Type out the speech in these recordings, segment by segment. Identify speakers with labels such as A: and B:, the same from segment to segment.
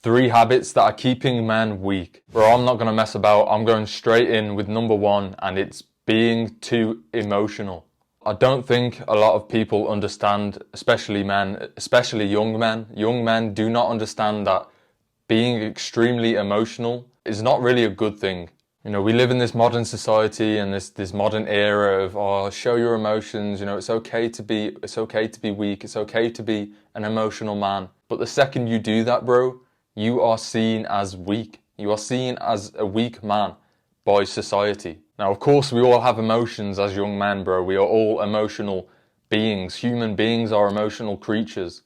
A: 3 habits that are keeping men weak. Bro, I'm not going to mess about. I'm going straight in with number 1, and it's being too emotional. I don't think a lot of people understand, especially men, especially young men. Young men do not understand that being extremely emotional is not really a good thing. You know, we live in this modern society and this modern era of, oh, show your emotions, you know, it's okay to be weak, it's okay to be an emotional man. But the second you do that, bro, you are seen as weak. You are seen as a weak man by society. Now, of course, we all have emotions as young men, bro. We are all emotional beings. Human beings are emotional creatures.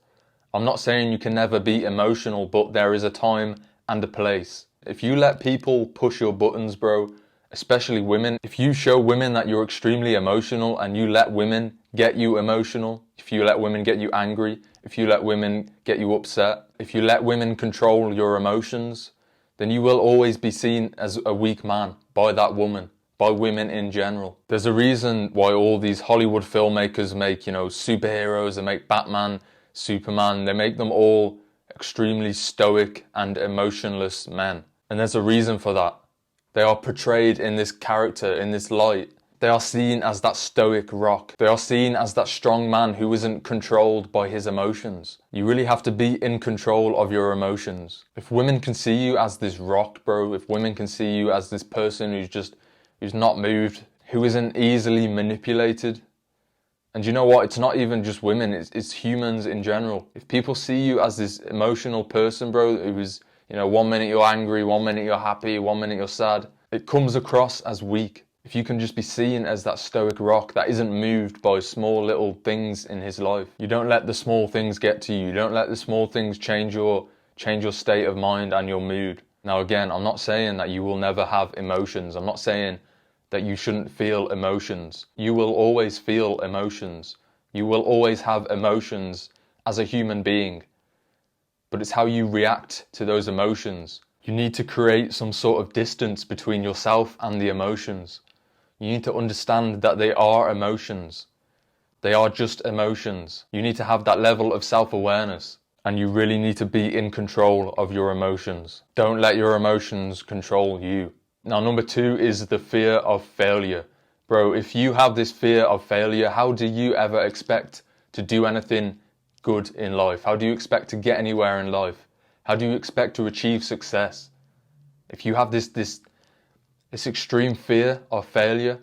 A: I'm not saying you can never be emotional, but there is a time and a place. If you let people push your buttons, bro, especially women, if you show women that you're extremely emotional and you let women get you emotional, if you let women get you angry, if you let women get you upset, if you let women control your emotions, then you will always be seen as a weak man by that woman, by women in general. There's a reason why all these Hollywood filmmakers make, you know, superheroes, they make Batman, Superman, they make them all extremely stoic and emotionless men. And there's a reason for that. They are portrayed in this character, in this light. They are seen as that stoic rock. They are seen as that strong man who isn't controlled by his emotions. You really have to be in control of your emotions. If women can see you as this rock, bro, if women can see you as this person who's not moved, who isn't easily manipulated, and you know what, it's not even just women, it's humans in general. If people see you as this emotional person, bro, who is, you know, 1 minute you're angry, 1 minute you're happy, 1 minute you're sad, it comes across as weak. If you can just be seen as that stoic rock that isn't moved by small little things in his life. You don't let the small things get to you. You don't let the small things change your state of mind and your mood. Now again, I'm not saying that you will never have emotions. I'm not saying that you shouldn't feel emotions. You will always feel emotions. You will always have emotions as a human being. But it's how you react to those emotions. You need to create some sort of distance between yourself and the emotions. You need to understand that they are emotions. They are just emotions. You need to have that level of self-awareness. And you really need to be in control of your emotions. Don't let your emotions control you. Now, number 2 is the fear of failure. Bro, if you have this fear of failure, how do you ever expect to do anything good in life? How do you expect to get anywhere in life? How do you expect to achieve success? If you have this extreme fear of failure,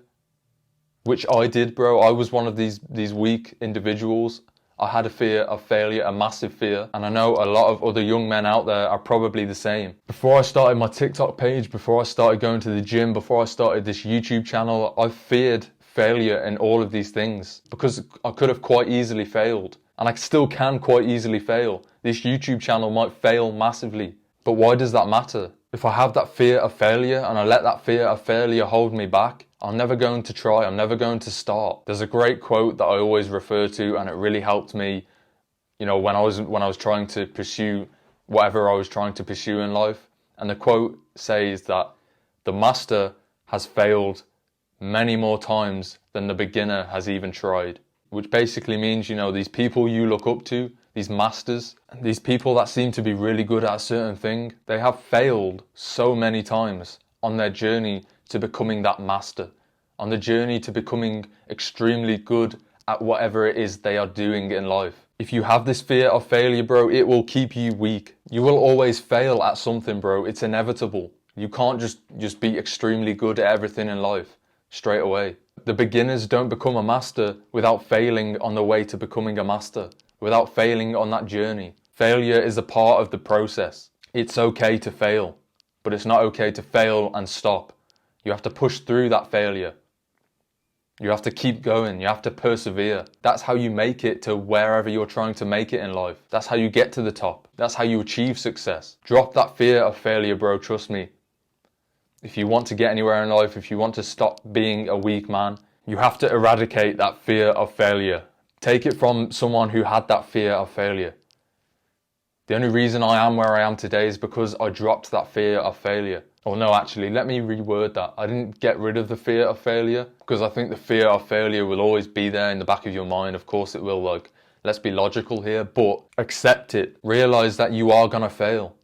A: which I did, bro. I was one of these weak individuals. I had a fear of failure, a massive fear, and I know a lot of other young men out there are probably the same. Before I started my TikTok page, before I started going to the gym, before I started this YouTube channel, I feared failure in all of these things because I could have quite easily failed, and I still can quite easily fail. This YouTube channel might fail massively, but why does that matter? If I have that fear of failure and I let that fear of failure hold me back, I'm never going to try, I'm never going to start. There's a great quote that I always refer to, and it really helped me, you know, when I was trying to pursue whatever I was trying to pursue in life. And the quote says that the master has failed many more times than the beginner has even tried. Which basically means, you know, these people you look up to, these masters, and these people that seem to be really good at a certain thing, they have failed so many times on their journey to becoming that master, on the journey to becoming extremely good at whatever it is they are doing in life. If you have this fear of failure, bro, it will keep you weak. You will always fail at something, bro. It's inevitable. You can't just be extremely good at everything in life straight away. The beginners don't become a master without failing on the way to becoming a master, without failing on that journey. Failure is a part of the process. It's okay to fail, but it's not okay to fail and stop. You have to push through that failure. You have to keep going. You have to persevere. That's how you make it to wherever you're trying to make it in life. That's how you get to the top. That's how you achieve success. Drop that fear of failure, bro. Trust me. If you want to get anywhere in life, if you want to stop being a weak man, you have to eradicate that fear of failure. Take it from someone who had that fear of failure. The only reason I am where I am today is because I dropped that fear of failure. Oh no, actually, let me reword that. I didn't get rid of the fear of failure because I think the fear of failure will always be there in the back of your mind. Of course it will, like, let's be logical here, but accept it. Realize that you are gonna fail.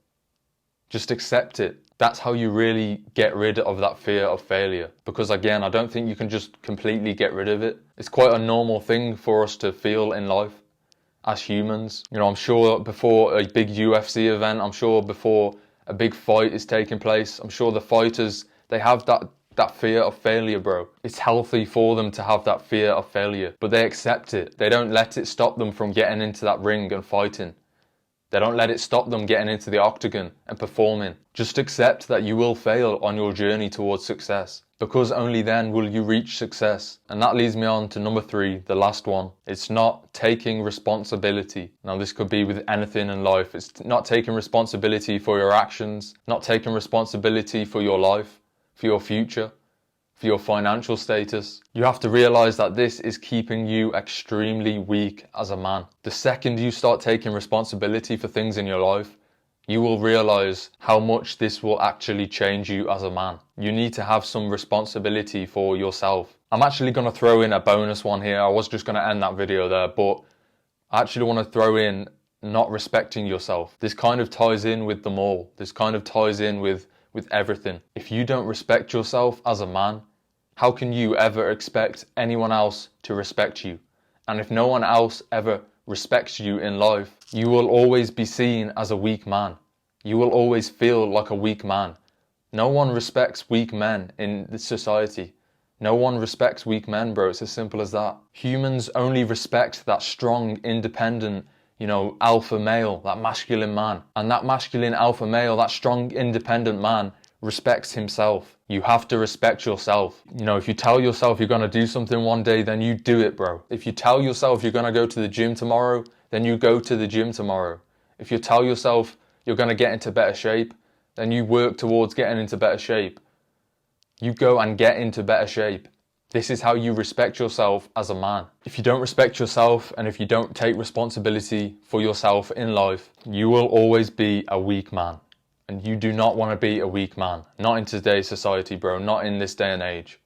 A: Just accept it. That's how you really get rid of that fear of failure. Because again, I don't think you can just completely get rid of it. It's quite a normal thing for us to feel in life as humans. You know, I'm sure before a big UFC event, I'm sure before a big fight is taking place, I'm sure the fighters, they have that fear of failure, bro. It's healthy for them to have that fear of failure, but they accept it. They don't let it stop them from getting into that ring and fighting. They don't let it stop them getting into the octagon and performing. Just accept that you will fail on your journey towards success, because only then will you reach success. And that leads me on to number 3, the last one. It's not taking responsibility. Now this could be with anything in life. It's not taking responsibility for your actions, not taking responsibility for your life, for your future, for your financial status. You have to realize that this is keeping you extremely weak as a man. The second you start taking responsibility for things in your life, you will realize how much this will actually change you as a man. You need to have some responsibility for yourself. I'm actually going to throw in a bonus one here. I was just going to end that video there, but I actually want to throw in not respecting yourself. This kind of ties in with them all. This kind of ties in with everything. If you don't respect yourself as a man, how can you ever expect anyone else to respect you? And if no one else ever respects you in life, you will always be seen as a weak man. You will always feel like a weak man. No one respects weak men in this society. No one respects weak men, bro. It's as simple as that. Humans only respect that strong, independent, alpha male, that masculine man. And that masculine alpha male, that strong, independent man respects himself. You have to respect yourself. If you tell yourself you're going to do something one day, then you do it, bro. If you tell yourself you're going to go to the gym tomorrow, then you go to the gym tomorrow. If you tell yourself you're going to get into better shape, then you work towards getting into better shape. You go and get into better shape. This is how you respect yourself as a man. If you don't respect yourself and if you don't take responsibility for yourself in life, you will always be a weak man. And you do not want to be a weak man. Not in today's society, bro. Not in this day and age.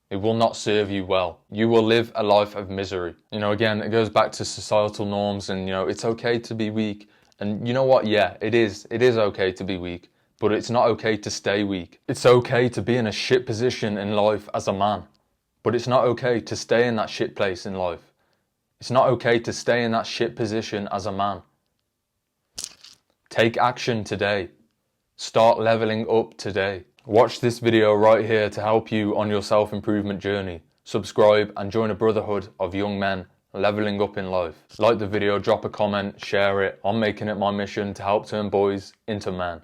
A: It will not serve you well. You will live a life of misery. Again, it goes back to societal norms and, it's okay to be weak. And you know what? Yeah, it is. It is okay to be weak. But it's not okay to stay weak. It's okay to be in a shit position in life as a man. But it's not okay to stay in that shit place in life. It's not okay to stay in that shit position as a man. Take action today. Start leveling up today. Watch this video right here to help you on your self-improvement journey. Subscribe and join a brotherhood of young men leveling up in life. Like the video, drop a comment, share it. I'm making it my mission to help turn boys into men.